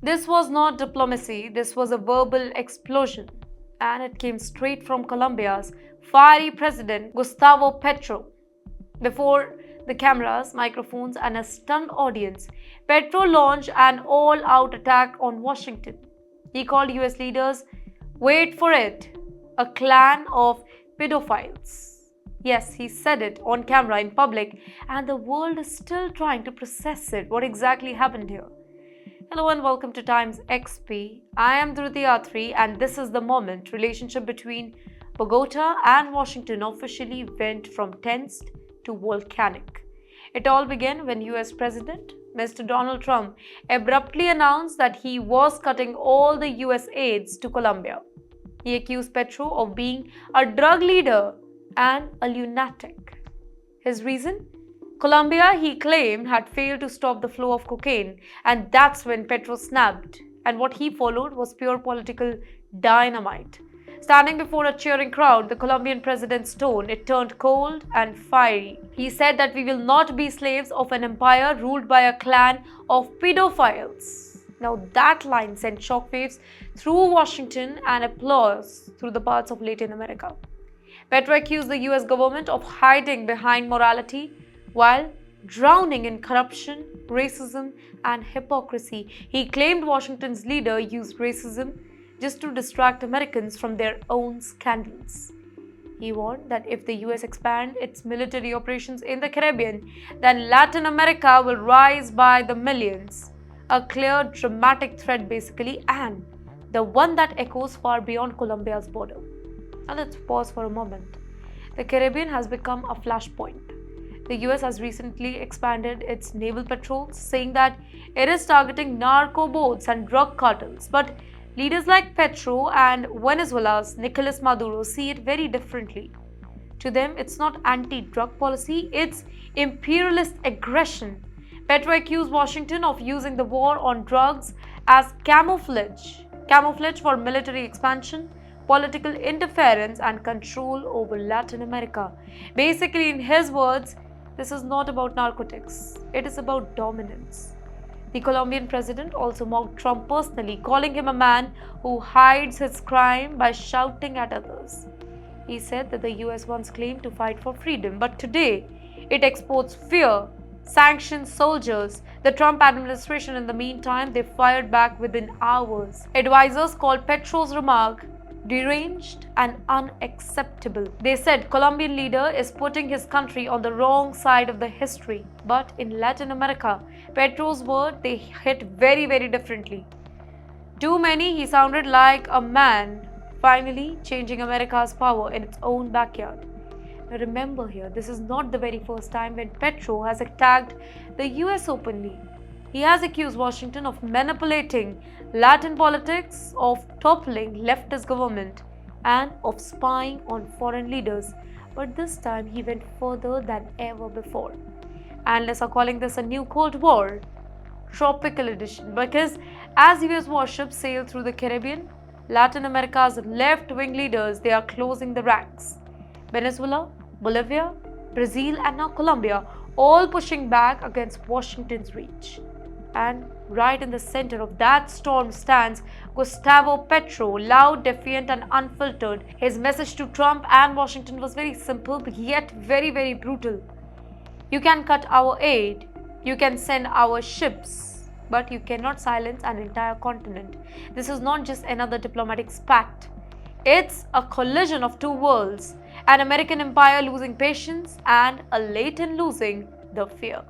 This was not diplomacy, this was a verbal explosion. And it came straight from Colombia's fiery president Gustavo Petro. Before the cameras, microphones, and a stunned audience, Petro launched an all out attack on Washington. He called US leaders, wait for it, a clan of pedophiles. Yes, he said it on camera in public, and the world is still trying to process it. What exactly happened here? Hello and welcome to Times XP. I am Dhruti Athri, and this is the moment relationship between Bogota and Washington officially went from tensed to volcanic. It all began when US President Mr. Donald Trump abruptly announced that he was cutting all the US aids to Colombia. He accused Petro of being a drug leader and a lunatic. His reason? Colombia, he claimed, had failed to stop the flow of cocaine, and that's when Petro snapped. And what he followed was pure political dynamite. Standing before a cheering crowd, the Colombian president's tone, it turned cold and fiery. He said that we will not be slaves of an empire ruled by a clan of pedophiles. Now that line sent shockwaves through Washington and applause through the parts of Latin America. Petro accused the US government of hiding behind morality while drowning in corruption, racism, and hypocrisy. He claimed Washington's leader used racism just to distract Americans from their own scandals. He warned that if the US expands its military operations in the Caribbean, then Latin America will rise by the millions. A clear, dramatic threat basically, and the one that echoes far beyond Colombia's border. Now let's pause for a moment. The Caribbean has become a flashpoint. The US has recently expanded its naval patrols, saying that it is targeting narco boats and drug cartels. But leaders like Petro and Venezuela's Nicolas Maduro see it very differently. To them, it's not anti-drug policy, it's imperialist aggression. Petro accused Washington of using the war on drugs as camouflage for military expansion, political interference, and control over Latin America. Basically, in his words, this is not about narcotics, it is about dominance. The Colombian president also mocked Trump personally, calling him a man who hides his crime by shouting at others. He said that the US once claimed to fight for freedom, but today it exports fear, sanctions soldiers. The Trump administration, in the meantime, they fired back within hours. Advisors called Petro's remark deranged and unacceptable. They said Colombian leader is putting his country on the wrong side of the history. But in Latin America, Petro's word, they hit very, very differently. Too many, he sounded like a man finally changing America's power in its own backyard. Now remember here, this is not the very first time when Petro has attacked the US openly. He has accused Washington of manipulating Latin politics, of toppling leftist government, and of spying on foreign leaders. But this time he went further than ever before. Analysts are calling this a new Cold War, tropical edition, because as US warships sail through the Caribbean, Latin America's left-wing leaders, they are closing the ranks. Venezuela, Bolivia, Brazil, and now Colombia, all pushing back against Washington's reach. And right in the center of that storm stands Gustavo Petro, loud, defiant, and unfiltered. His message to Trump and Washington was very simple, but yet very, very brutal. You can cut our aid, you can send our ships, but you cannot silence an entire continent. This is not just another diplomatic spat. It's a collision of two worlds, an American empire losing patience and a Latin losing the fear.